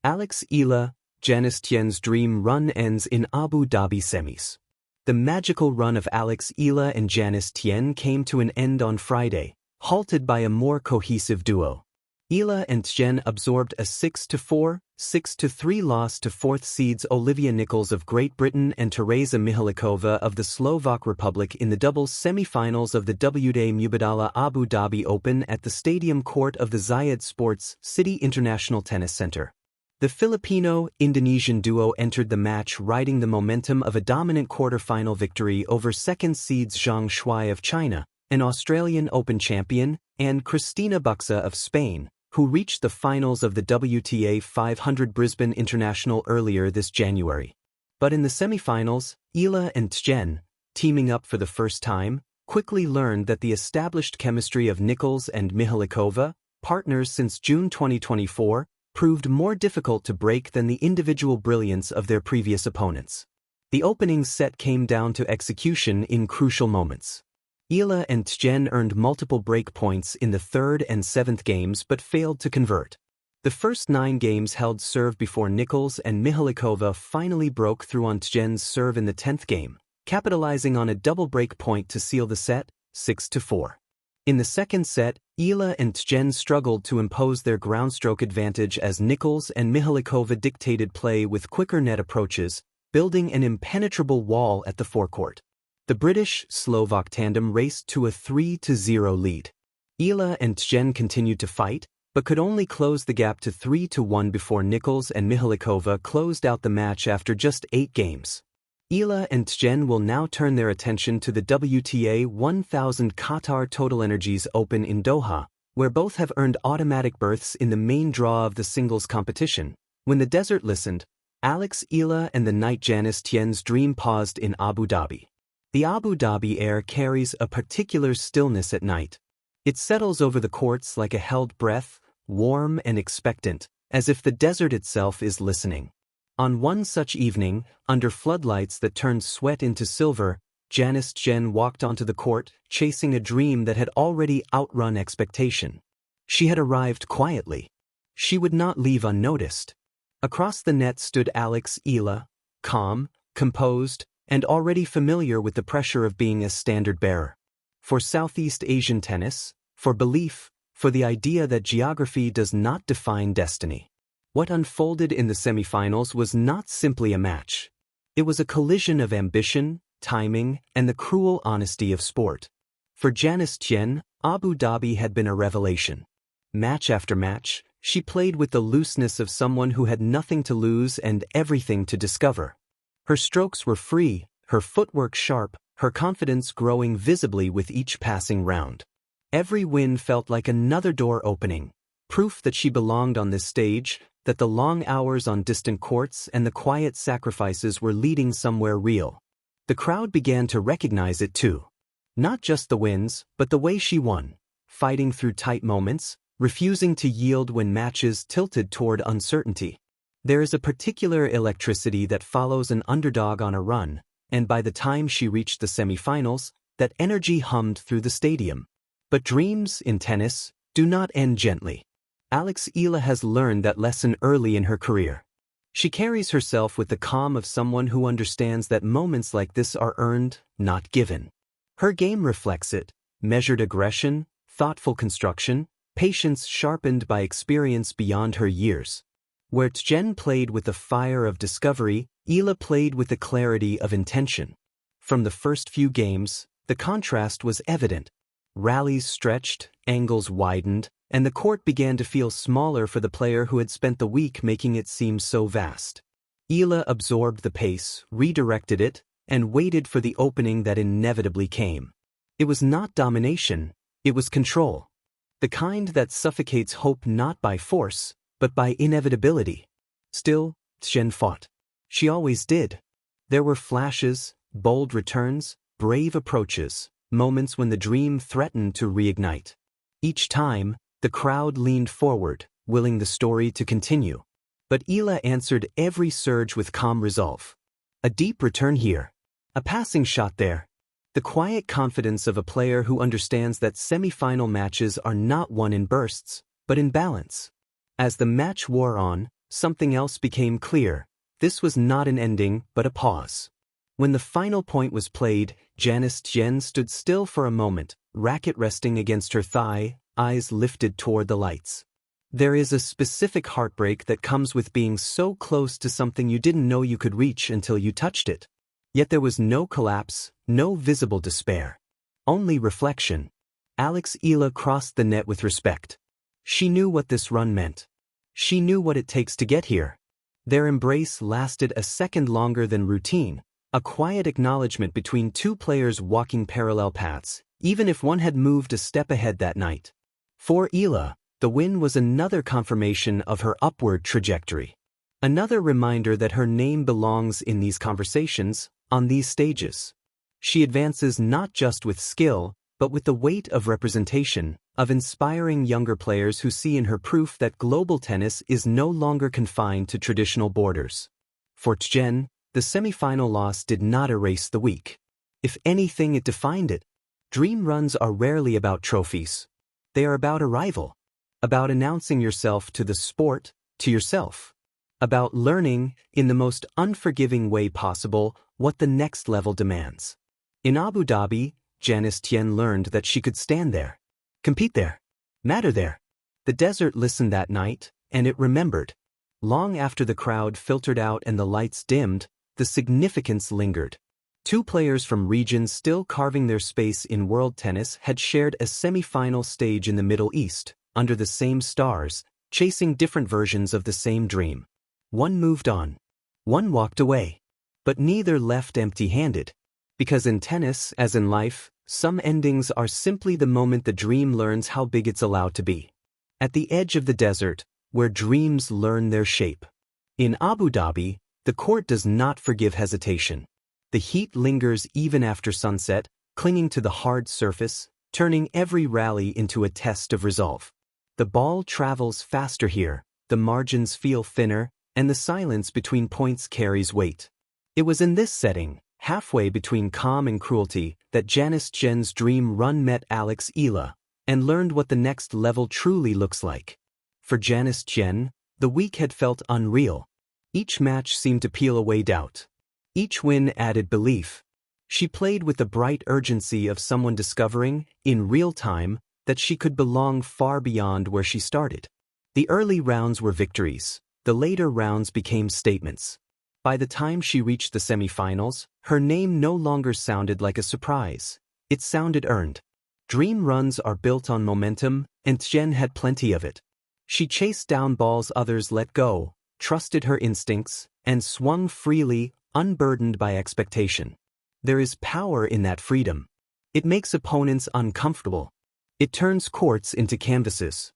Eala Janice Tjen's dream run ends in Abu Dhabi semis. The magical run of Eala and Janice Tjen came to an end on Friday, halted by a more cohesive duo. Eala and Tjen absorbed a 6-4, 6-3 loss to fourth seeds Olivia Nichols of Great Britain and Tereza Mihalikova of the Slovak Republic in the doubles semi-finals of the WTA Mubadala Abu Dhabi Open at the Stadium Court of the Zayed Sports City International Tennis Center. The Filipino-Indonesian duo entered the match riding the momentum of a dominant quarter-final victory over second seeds Zhang Shuai of China, an Australian Open champion, and Cristina Buxa of Spain, who reached the finals of the WTA 500 Brisbane International earlier this January. But in the semi-finals, Eala and Tjen, teaming up for the first time, quickly learned that the established chemistry of Nichols and Mihalikova, partners since June 2024, proved more difficult to break than the individual brilliance of their previous opponents. The opening set came down to execution in crucial moments. Eala and Tjen earned multiple break points in the third and seventh games but failed to convert. The first 9 games held serve before Nichols and Mihalikova finally broke through on Tjen's serve in the 10th game, capitalizing on a double break point to seal the set, 6-4. In the second set, Eala and Tjen struggled to impose their groundstroke advantage as Nichols and Mihalikova dictated play with quicker net approaches, building an impenetrable wall at the forecourt. The British-Slovak tandem raced to a 3-0 lead. Eala and Tjen continued to fight, but could only close the gap to 3-1 before Nichols and Mihalikova closed out the match after just 8 games. Eala and Tjen will now turn their attention to the WTA 1000 Qatar TotalEnergies Open in Doha, where both have earned automatic berths in the main draw of the singles competition. When the desert listened, Eala and the night Janice Tjen's dream paused in Abu Dhabi. The Abu Dhabi air carries a particular stillness at night. It settles over the courts like a held breath, warm and expectant, as if the desert itself is listening. On one such evening, under floodlights that turned sweat into silver, Janice Tjen walked onto the court, chasing a dream that had already outrun expectation. She had arrived quietly. She would not leave unnoticed. Across the net stood Eala, calm, composed, and already familiar with the pressure of being a standard-bearer. For Southeast Asian tennis, for belief, for the idea that geography does not define destiny. What unfolded in the semifinals was not simply a match. It was a collision of ambition, timing, and the cruel honesty of sport. For Janice Tjen, Abu Dhabi had been a revelation. Match after match, she played with the looseness of someone who had nothing to lose and everything to discover. Her strokes were free, her footwork sharp, her confidence growing visibly with each passing round. Every win felt like another door opening, proof that she belonged on this stage, that the long hours on distant courts and the quiet sacrifices were leading somewhere real. The crowd began to recognize it too. Not just the wins, but the way she won, fighting through tight moments, refusing to yield when matches tilted toward uncertainty. There is a particular electricity that follows an underdog on a run, and by the time she reached the semifinals, that energy hummed through the stadium. But dreams, in tennis, do not end gently. Eala has learned that lesson early in her career. She carries herself with the calm of someone who understands that moments like this are earned, not given. Her game reflects it: measured aggression, thoughtful construction, patience sharpened by experience beyond her years. Where Tjen played with the fire of discovery, Eala played with the clarity of intention. From the first few games, the contrast was evident. Rallies stretched, angles widened, and the court began to feel smaller for the player who had spent the week making it seem so vast. Eala absorbed the pace, redirected it, and waited for the opening that inevitably came. It was not domination, it was control. The kind that suffocates hope not by force, but by inevitability. Still, Tjen fought. She always did. There were flashes, bold returns, brave approaches, moments when the dream threatened to reignite. Each time, the crowd leaned forward, willing the story to continue. But Eala answered every surge with calm resolve. A deep return here. A passing shot there. The quiet confidence of a player who understands that semi-final matches are not won in bursts, but in balance. As the match wore on, something else became clear. This was not an ending, but a pause. When the final point was played, Janice Tjen stood still for a moment, racket resting against her thigh, eyes lifted toward the lights. There is a specific heartbreak that comes with being so close to something you didn't know you could reach until you touched it. Yet there was no collapse, no visible despair. Only reflection. Eala crossed the net with respect. She knew what this run meant. She knew what it takes to get here. Their embrace lasted a second longer than routine, a quiet acknowledgement between two players walking parallel paths, even if one had moved a step ahead that night. For Eala, the win was another confirmation of her upward trajectory. Another reminder that her name belongs in these conversations, on these stages. She advances not just with skill, but with the weight of representation, of inspiring younger players who see in her proof that global tennis is no longer confined to traditional borders. For Tjen, the semi-final loss did not erase the week. If anything, it defined it. Dream runs are rarely about trophies. They are about arrival. About announcing yourself to the sport, to yourself. About learning, in the most unforgiving way possible, what the next level demands. In Abu Dhabi, Janice Tjen learned that she could stand there, compete there, matter there. The desert listened that night, and it remembered. Long after the crowd filtered out and the lights dimmed, the significance lingered. Two players from regions still carving their space in world tennis had shared a semi-final stage in the Middle East, under the same stars, chasing different versions of the same dream. One moved on. One walked away. But neither left empty-handed. Because in tennis, as in life, some endings are simply the moment the dream learns how big it's allowed to be. At the edge of the desert, where dreams learn their shape. In Abu Dhabi, the court does not forgive hesitation. The heat lingers even after sunset, clinging to the hard surface, turning every rally into a test of resolve. The ball travels faster here, the margins feel thinner, and the silence between points carries weight. It was in this setting, halfway between calm and cruelty, that Janice Tjen's dream run met Eala, and learned what the next level truly looks like. For Janice Tjen, the week had felt unreal. Each match seemed to peel away doubt. Each win added belief. She played with the bright urgency of someone discovering, in real time, that she could belong far beyond where she started. The early rounds were victories. The later rounds became statements. By the time she reached the semi-finals, her name no longer sounded like a surprise. It sounded earned. Dream runs are built on momentum, and Tjen had plenty of it. She chased down balls others let go, trusted her instincts, and swung freely, unburdened by expectation. There is power in that freedom. It makes opponents uncomfortable. It turns courts into canvases.